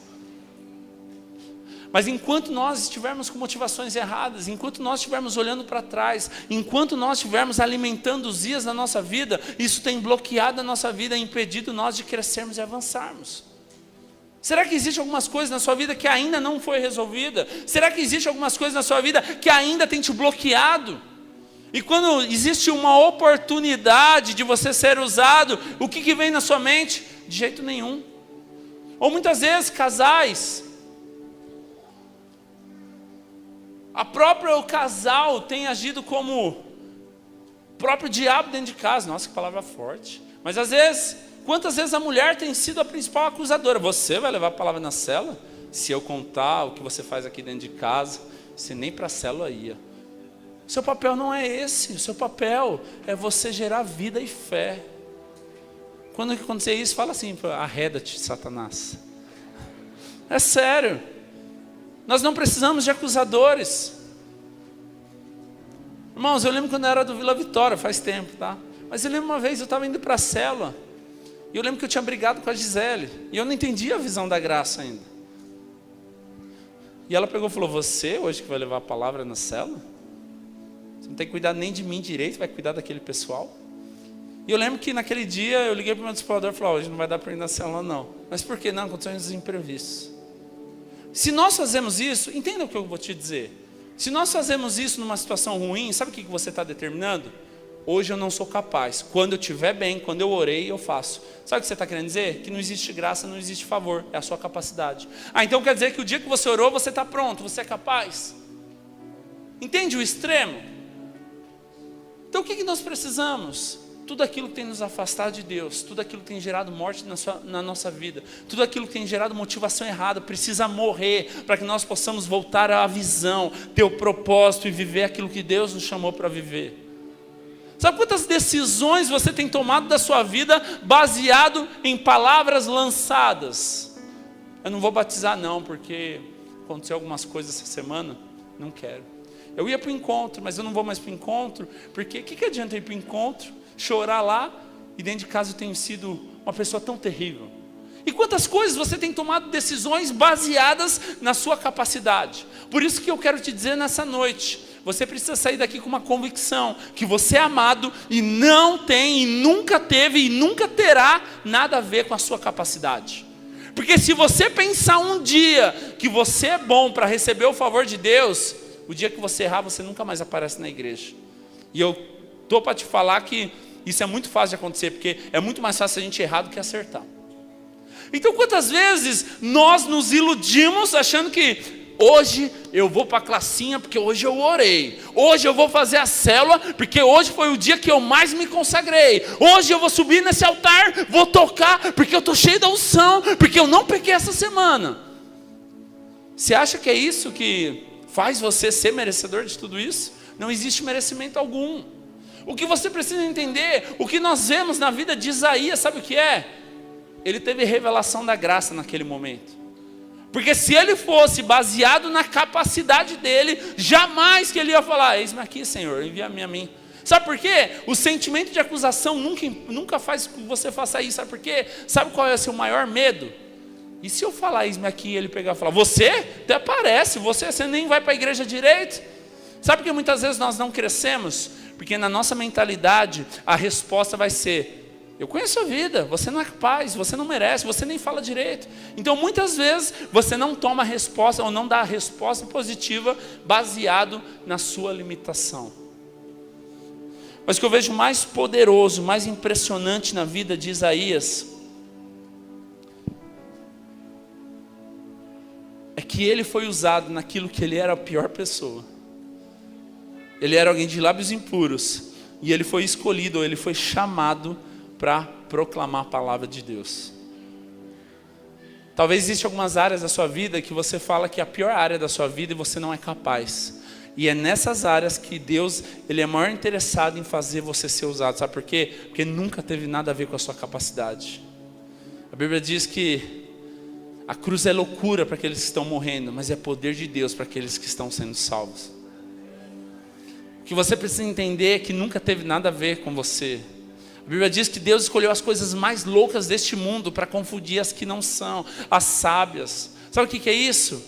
A: Mas enquanto nós estivermos com motivações erradas, enquanto nós estivermos olhando para trás, enquanto nós estivermos alimentando os dias da nossa vida, isso tem bloqueado a nossa vida, impedido nós de crescermos e avançarmos. Será que existe algumas coisas na sua vida que ainda não foi resolvida? Será que existe algumas coisas na sua vida que ainda tem te bloqueado? E quando existe uma oportunidade de você ser usado, o que vem na sua mente? De jeito nenhum. Ou muitas vezes casais, o próprio casal tem agido como o próprio diabo dentro de casa. Nossa, que palavra forte. Mas às vezes, quantas vezes a mulher tem sido a principal acusadora? Você vai levar a palavra na célula? Se eu contar o que você faz aqui dentro de casa, você nem para a célula ia. O seu papel não é esse. O seu papel é você gerar vida e fé. Quando acontecer isso, fala assim: arreda-te, Satanás. É sério. Nós não precisamos de acusadores. Irmãos, eu lembro quando eu era do Vila Vitória, faz tempo, tá? Mas eu lembro uma vez, eu estava indo para a célula, e eu lembro que eu tinha brigado com a Gisele, e eu não entendia a visão da graça ainda. E ela pegou e falou: você hoje que vai levar a palavra na célula? Você não tem que cuidar nem de mim direito, vai cuidar daquele pessoal? E eu lembro que naquele dia, eu liguei para o meu discipulador e falei: hoje não vai dar para ir na célula não. Mas por que não? Aconteceu uns imprevistos. Se nós fazemos isso, entenda o que eu vou te dizer. Se nós fazemos isso numa situação ruim, sabe o que você está determinando? hoje eu não sou capaz. Quando eu estiver bem, quando eu orei, eu faço. Sabe o que você está querendo dizer? Que não existe graça, não existe favor, é a sua capacidade. Então quer dizer que o dia que você orou, você está pronto, você é capaz. Entende o extremo? Então o que nós precisamos? Tudo aquilo que tem nos afastado de Deus, tudo aquilo que tem gerado morte na nossa vida, tudo aquilo que tem gerado motivação errada, precisa morrer, para que nós possamos voltar à visão, ter o propósito e viver aquilo que Deus nos chamou para viver. Sabe quantas decisões você tem tomado da sua vida baseado em palavras lançadas? Eu não vou batizar não, porque aconteceu algumas coisas essa semana, não quero. Eu ia para o encontro, mas eu não vou mais para o encontro, porque o que adianta ir para o encontro? Chorar lá, e dentro de casa eu tenho sido uma pessoa tão terrível. E quantas coisas você tem tomado decisões baseadas na sua capacidade. Por isso que eu quero te dizer nessa noite, você precisa sair daqui com uma convicção, que você é amado, e não tem, e nunca teve, e nunca terá nada a ver com a sua capacidade. Porque se você pensar um dia, que você é bom para receber o favor de Deus, o dia que você errar, você nunca mais aparece na igreja. E eu estou para te falar que isso é muito fácil de acontecer, porque é muito mais fácil a gente errar do que acertar. Então quantas vezes nós nos iludimos achando que hoje eu vou para a classinha porque hoje eu orei, hoje eu vou fazer a célula porque hoje foi o dia que eu mais me consagrei, hoje eu vou subir nesse altar, vou tocar porque eu estou cheio da unção, porque eu não pequei essa semana. Você acha que é isso que faz você ser merecedor de tudo isso? Não existe merecimento algum. O que você precisa entender, o que nós vemos na vida de Isaías, sabe o que é? Ele teve revelação da graça naquele momento. Porque se ele fosse baseado na capacidade dele, jamais que ele ia falar, eis-me aqui, Senhor, envia-me a mim. Sabe por quê? O sentimento de acusação nunca faz com que você faça isso. Sabe por quê? Sabe qual é o seu maior medo? E se eu falar eis-me aqui, ele pegar e falar, você? Até parece, você nem vai para a igreja direito. Sabe por que muitas vezes nós não crescemos? Porque na nossa mentalidade, a resposta vai ser, eu conheço a vida, você não é capaz, você não merece, você nem fala direito. Então muitas vezes você não toma a resposta, ou não dá a resposta positiva, baseado na sua limitação. Mas o que eu vejo mais poderoso, mais impressionante na vida de Isaías, é que ele foi usado naquilo que ele era a pior pessoa. Ele era alguém de lábios impuros, e ele foi escolhido, ou ele foi chamado para proclamar a palavra de Deus. Talvez existam algumas áreas da sua vida que você fala que é a pior área da sua vida e você não é capaz. E é nessas áreas que Deus, Ele é maior interessado em fazer você ser usado. Sabe por quê? Porque nunca teve nada a ver com a sua capacidade. A Bíblia diz que a cruz é loucura para aqueles que estão morrendo, mas é poder de Deus para aqueles que estão sendo salvos. O que você precisa entender é que nunca teve nada a ver com você. A Bíblia diz que Deus escolheu as coisas mais loucas deste mundo para confundir as que não são, as sábias. Sabe o que é isso?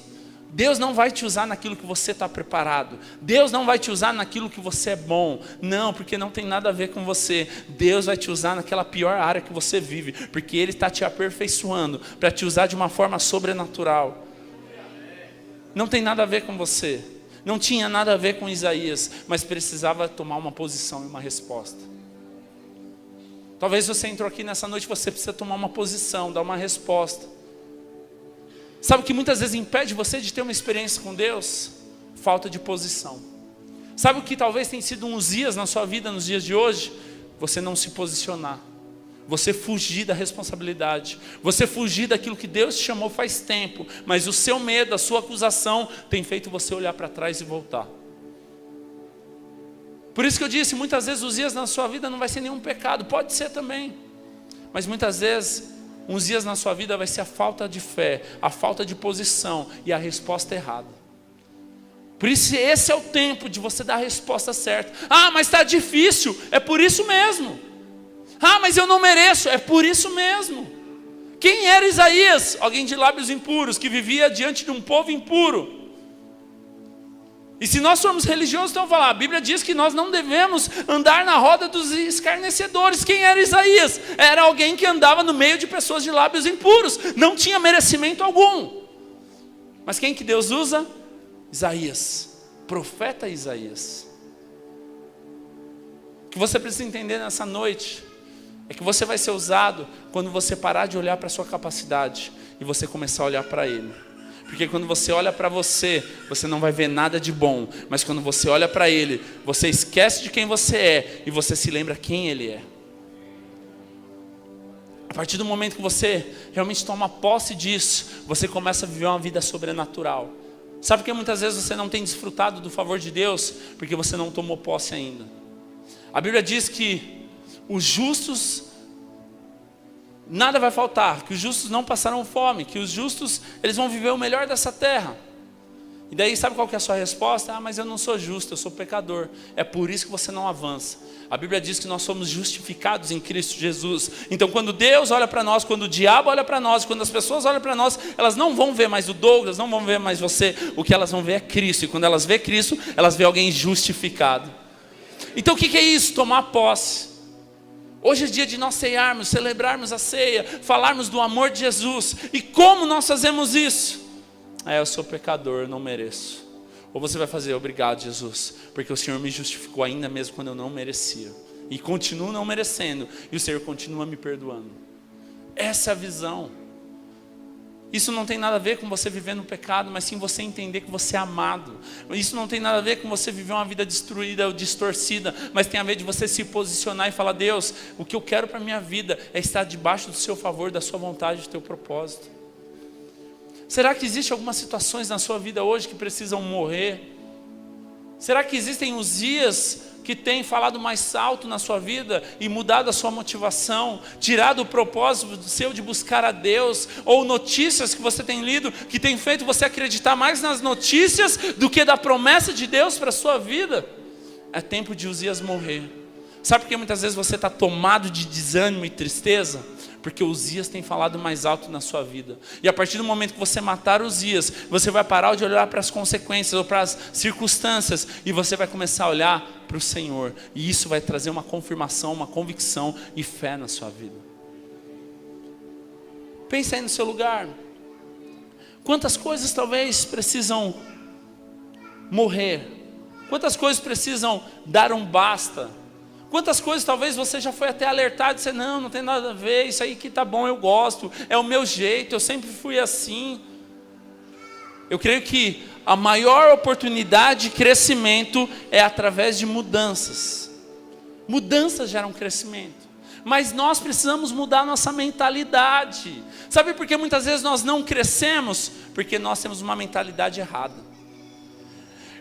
A: Deus não vai te usar naquilo que você está preparado. Deus não vai te usar naquilo que você é bom. Não, porque não tem nada a ver com você. Deus vai te usar naquela pior área que você vive, porque Ele está te aperfeiçoando para te usar de uma forma sobrenatural. Não tem nada a ver com você. Não tinha nada a ver com Isaías, mas precisava tomar uma posição e uma resposta. Talvez você entrou aqui nessa noite, você precisa tomar uma posição, dar uma resposta. Sabe o que muitas vezes impede você de ter uma experiência com Deus? Falta de posição. Sabe o que talvez tenha sido um Uzias na sua vida nos dias de hoje? Você não se posicionar. Você fugir da responsabilidade. Você fugir daquilo que Deus te chamou faz tempo. Mas o seu medo, a sua acusação tem feito você olhar para trás e voltar. Por isso que eu disse, muitas vezes Uzias na sua vida não vai ser nenhum pecado. Pode ser também. Mas muitas vezes uns dias na sua vida vai ser a falta de fé, a falta de posição e a resposta errada. Por isso esse é o tempo de você dar a resposta certa. Ah, mas está difícil, é por isso mesmo. Ah, mas eu não mereço, é por isso mesmo. Quem era Isaías? Alguém de lábios impuros, que vivia diante de um povo impuro. E se nós formos religiosos, então falar, a Bíblia diz que nós não devemos andar na roda dos escarnecedores. Quem era Isaías? Era alguém que andava no meio de pessoas de lábios impuros, não tinha merecimento algum. Mas quem que Deus usa? Isaías, profeta Isaías. O que você precisa entender nessa noite é que você vai ser usado quando você parar de olhar para a sua capacidade e você começar a olhar para Ele. Porque quando você olha para você, você não vai ver nada de bom. Mas quando você olha para Ele, você esquece de quem você é e você se lembra quem Ele é. A partir do momento que você realmente toma posse disso, você começa a viver uma vida sobrenatural. Sabe por que muitas vezes você não tem desfrutado do favor de Deus? Porque você não tomou posse ainda. A Bíblia diz que os justos, nada vai faltar, que os justos não passarão fome, que os justos, eles vão viver o melhor dessa terra. E daí sabe qual que é a sua resposta? Ah, mas eu não sou justo, eu sou pecador. É por isso que você não avança. A Bíblia diz que nós somos justificados em Cristo Jesus. Então quando Deus olha para nós, quando o diabo olha para nós, quando as pessoas olham para nós, elas não vão ver mais o Douglas, não vão ver mais você. O que elas vão ver é Cristo. E quando elas vê Cristo, elas vê alguém justificado. Então o que é isso? Tomar posse. Hoje é dia de nós ceiarmos, celebrarmos a ceia, falarmos do amor de Jesus. E como nós fazemos isso? Eu sou pecador, eu não mereço. Ou você vai fazer, obrigado Jesus, porque o Senhor me justificou ainda mesmo quando eu não merecia. E continuo não merecendo, e o Senhor continua me perdoando. Essa é a visão. Isso não tem nada a ver com você viver no pecado, mas sim você entender que você é amado. Isso não tem nada a ver com você viver uma vida destruída ou distorcida, mas tem a ver de você se posicionar e falar, Deus, o que eu quero para a minha vida é estar debaixo do seu favor, da sua vontade, do teu propósito. Será que existem algumas situações na sua vida hoje que precisam morrer? Será que existem os dias que têm falado mais alto na sua vida e mudado a sua motivação, tirado o propósito seu de buscar a Deus, ou notícias que você tem lido que tem feito você acreditar mais nas notícias do que da promessa de Deus para a sua vida? É tempo de Uzias morrer. Sabe por que muitas vezes você está tomado de desânimo e tristeza? Porque Uzias tem falado mais alto na sua vida. E a partir do momento que você matar Uzias, você vai parar de olhar para as consequências ou para as circunstâncias, e você vai começar a olhar para o Senhor. E isso vai trazer uma confirmação, uma convicção e fé na sua vida. Pensa aí no seu lugar. Quantas coisas talvez precisam morrer? Quantas coisas precisam dar um basta? Quantas coisas talvez você já foi até alertado e disse, não tem nada a ver, isso aí que tá bom, eu gosto, é o meu jeito, eu sempre fui assim. Eu creio que a maior oportunidade de crescimento é através de mudanças. Mudanças geram crescimento. Mas nós precisamos mudar nossa mentalidade. Sabe por que muitas vezes nós não crescemos? Porque nós temos uma mentalidade errada.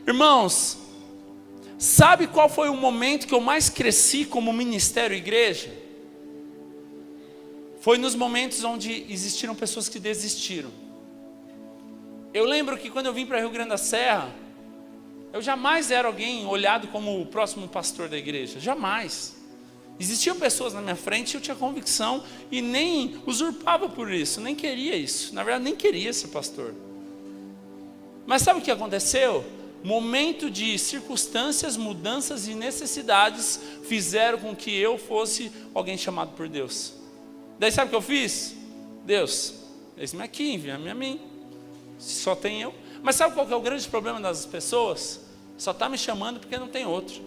A: Irmãos, sabe qual foi o momento que eu mais cresci como ministério e igreja? Foi nos momentos onde existiram pessoas que desistiram. Eu lembro que quando eu vim para Rio Grande da Serra, eu jamais era alguém olhado como o próximo pastor da igreja, jamais. Existiam pessoas na minha frente e eu tinha convicção e nem usurpava por isso, nem queria isso. Na verdade, nem queria ser pastor. Mas sabe o que aconteceu? Momento de circunstâncias, mudanças e necessidades fizeram com que eu fosse alguém chamado por Deus. Daí sabe o que eu fiz? Deus, eis-me aqui, envia-me a mim. Só tem eu. Mas sabe qual que é o grande problema das pessoas? Só está me chamando porque não tem outro.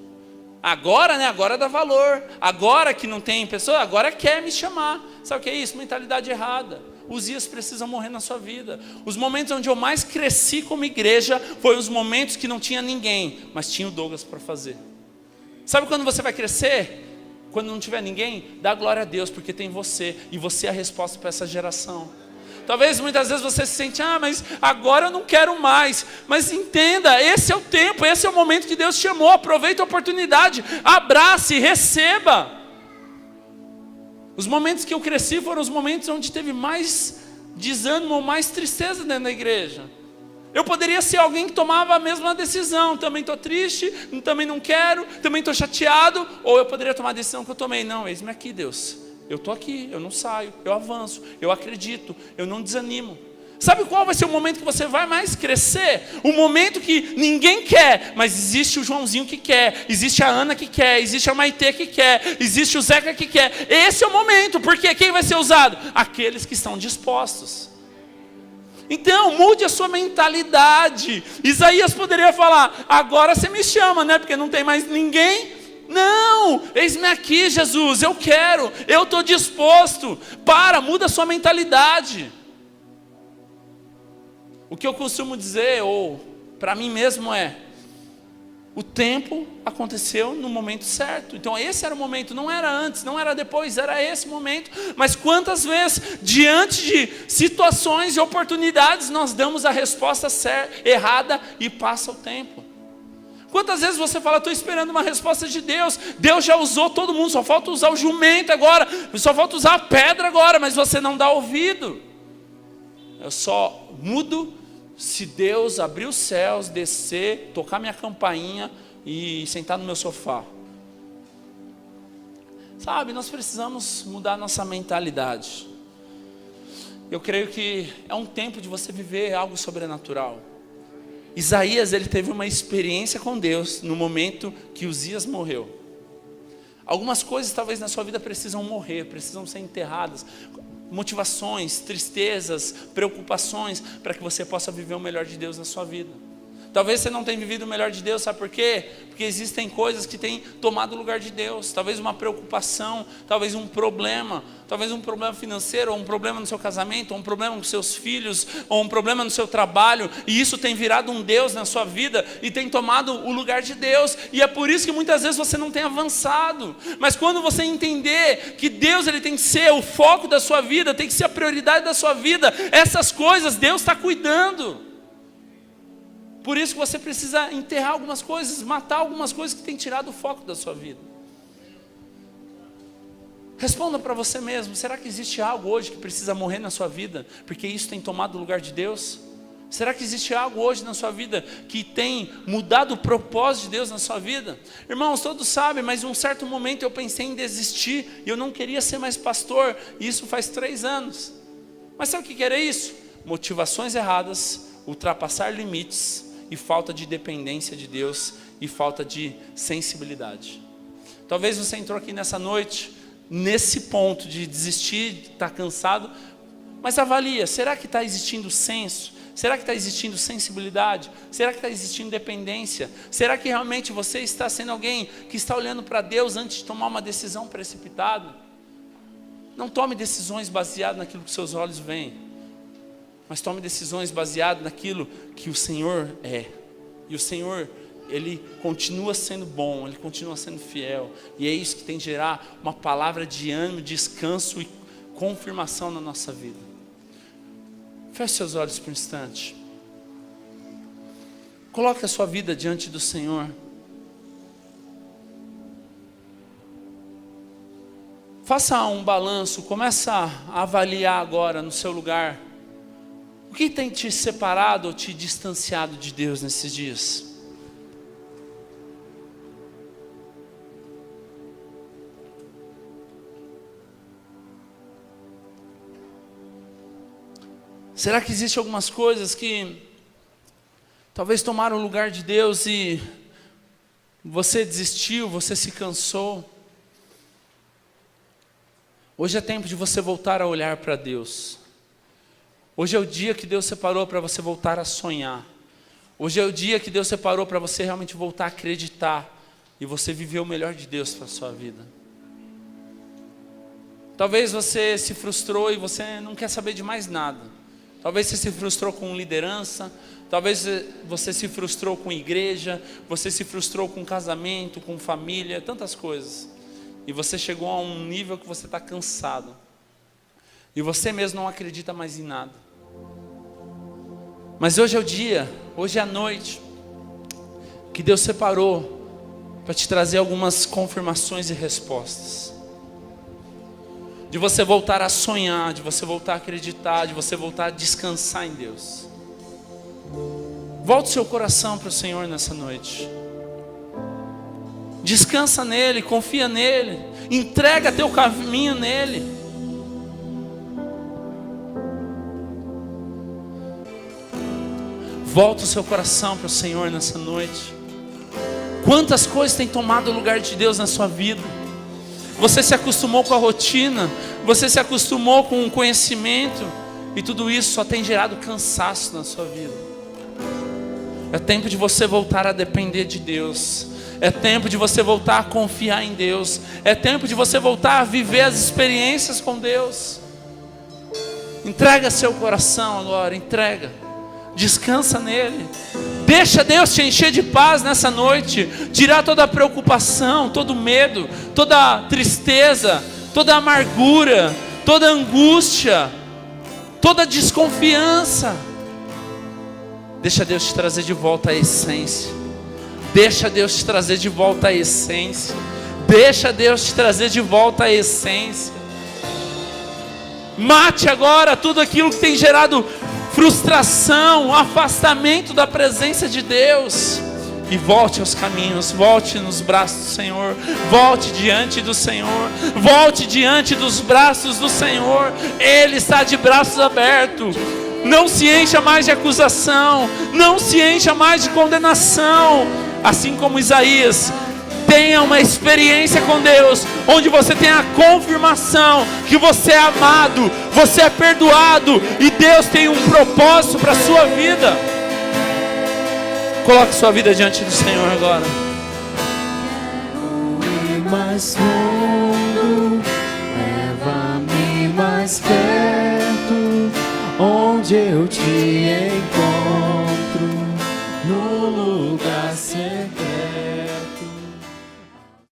A: Agora, né? Agora dá valor. Agora que não tem pessoa, agora quer me chamar. Sabe o que é isso? Mentalidade errada. Os dias precisam morrer na sua vida. Os momentos onde eu mais cresci como igreja foram os momentos que não tinha ninguém, mas tinha o Douglas para fazer. Sabe quando você vai crescer? Quando não tiver ninguém, dá glória a Deus, porque tem você, e você é a resposta para essa geração. Talvez muitas vezes você se sente, mas agora eu não quero mais. Mas entenda, esse é o tempo, esse é o momento que Deus chamou. Aproveite a oportunidade, abrace, receba. Os momentos que eu cresci foram os momentos onde teve mais desânimo, mais tristeza dentro da igreja. Eu poderia ser alguém que tomava a mesma decisão. Também estou triste, também não quero, também estou chateado. Ou eu poderia tomar a decisão que eu tomei. Não, eis-me aqui, Deus. Eu estou aqui, eu não saio, eu avanço, eu acredito, eu não desanimo. Sabe qual vai ser o momento que você vai mais crescer? O momento que ninguém quer, mas existe o Joãozinho que quer, existe a Ana que quer, existe a Maitê que quer, existe o Zeca que quer. Esse é o momento, porque quem vai ser usado? Aqueles que estão dispostos. Então, mude a sua mentalidade. Isaías poderia falar, agora você me chama, né? Porque não tem mais ninguém, Não, eis-me aqui, Jesus, eu quero, eu estou disposto. Muda a sua mentalidade. O que eu costumo dizer, ou para mim mesmo o tempo aconteceu no momento certo. Então esse era o momento, não era antes, não era depois, era esse momento. Mas quantas vezes, diante de situações e oportunidades, nós damos a resposta errada e passa o tempo. Quantas vezes você fala, estou esperando uma resposta de Deus, Deus já usou todo mundo, só falta usar o jumento agora, só falta usar a pedra agora, mas você não dá ouvido. Eu só mudo se Deus abrir os céus, descer, tocar minha campainha e sentar no meu sofá. Sabe, nós precisamos mudar nossa mentalidade. Eu creio que é um tempo de você viver algo sobrenatural. Isaías, ele teve uma experiência com Deus no momento que Uzias morreu. Algumas coisas talvez na sua vida precisam morrer, precisam ser enterradas. Motivações, tristezas, preocupações, para que você possa viver o melhor de Deus na sua vida. Talvez você não tenha vivido o melhor de Deus, sabe por quê? Porque existem coisas que têm tomado o lugar de Deus. Talvez uma preocupação, talvez um problema financeiro, ou um problema no seu casamento, ou um problema com seus filhos, ou um problema no seu trabalho, e isso tem virado um Deus na sua vida, e tem tomado o lugar de Deus, e é por isso que muitas vezes você não tem avançado. Mas quando você entender que Deus, ele tem que ser o foco da sua vida, tem que ser a prioridade da sua vida, essas coisas Deus está cuidando. Por isso que você precisa enterrar algumas coisas, matar algumas coisas que têm tirado o foco da sua vida. Responda para você mesmo, será que existe algo hoje que precisa morrer na sua vida, porque isso tem tomado o lugar de Deus? Será que existe algo hoje na sua vida que tem mudado o propósito de Deus na sua vida? Irmãos, todos sabem, mas em um certo momento eu pensei em desistir, e eu não queria ser mais pastor, e isso faz 3 anos. Mas sabe o que era isso? Motivações erradas, ultrapassar limites, e falta de dependência de Deus, e falta de sensibilidade. Talvez você entrou aqui nessa noite, nesse ponto de desistir, de estar cansado, mas avalia, será que está existindo senso? Será que está existindo sensibilidade? Será que está existindo dependência? Será que realmente você está sendo alguém que está olhando para Deus antes de tomar uma decisão precipitada? Não tome decisões baseadas naquilo que seus olhos veem, mas tome decisões baseadas naquilo que o Senhor é. E o Senhor, Ele continua sendo bom, Ele continua sendo fiel. E é isso que tem que gerar uma palavra de ânimo, descanso e confirmação na nossa vida. Feche seus olhos por um instante. Coloque a sua vida diante do Senhor. Faça um balanço, começa a avaliar agora no seu lugar. O que tem te separado ou te distanciado de Deus nesses dias? Será que existem algumas coisas que talvez tomaram o lugar de Deus e você desistiu, você se cansou? Hoje é tempo de você voltar a olhar para Deus. Hoje é o dia que Deus separou para você voltar a sonhar. Hoje é o dia que Deus separou para você realmente voltar a acreditar e você viver o melhor de Deus para a sua vida. Talvez você se frustrou e você não quer saber de mais nada. Talvez você se frustrou com liderança, talvez você se frustrou com igreja, você se frustrou com casamento, com família, tantas coisas. E você chegou a um nível que você está cansado. E você mesmo não acredita mais em nada. Mas hoje é o dia, hoje é a noite, que Deus separou para te trazer algumas confirmações e respostas. De você voltar a sonhar, de você voltar a acreditar, de você voltar a descansar em Deus. Volte seu coração para o Senhor nessa noite. Descansa nele, confia nele, entrega teu caminho nele. Volta o seu coração para o Senhor nessa noite. Quantas coisas têm tomado o lugar de Deus na sua vida? Você se acostumou com a rotina, você se acostumou com o conhecimento, e tudo isso só tem gerado cansaço na sua vida. É tempo de você voltar a depender de Deus. É tempo de você voltar a confiar em Deus. É tempo de você voltar a viver as experiências com Deus. Entrega seu coração agora, entrega. Descansa nele. Deixa Deus te encher de paz nessa noite. Tirar toda a preocupação, todo o medo, toda a tristeza, toda a amargura, toda a angústia, toda a desconfiança. Deixa Deus te trazer de volta a essência. Deixa Deus te trazer de volta a essência. Deixa Deus te trazer de volta a essência. Mate agora tudo aquilo que tem gerado frustração, afastamento da presença de Deus. E volte aos caminhos, volte nos braços do Senhor. Volte diante do Senhor. Volte diante dos braços do Senhor. Ele está de braços abertos. Não se encha mais de acusação. Não se encha mais de condenação. Assim como Isaías, tenha uma experiência com Deus, onde você tem a confirmação que você é amado, você é perdoado e Deus tem um propósito para a sua vida. Coloque sua vida diante do Senhor agora.
B: Quero ir mais fundo, leva-me mais perto, onde eu te encontro, no lugar secreto.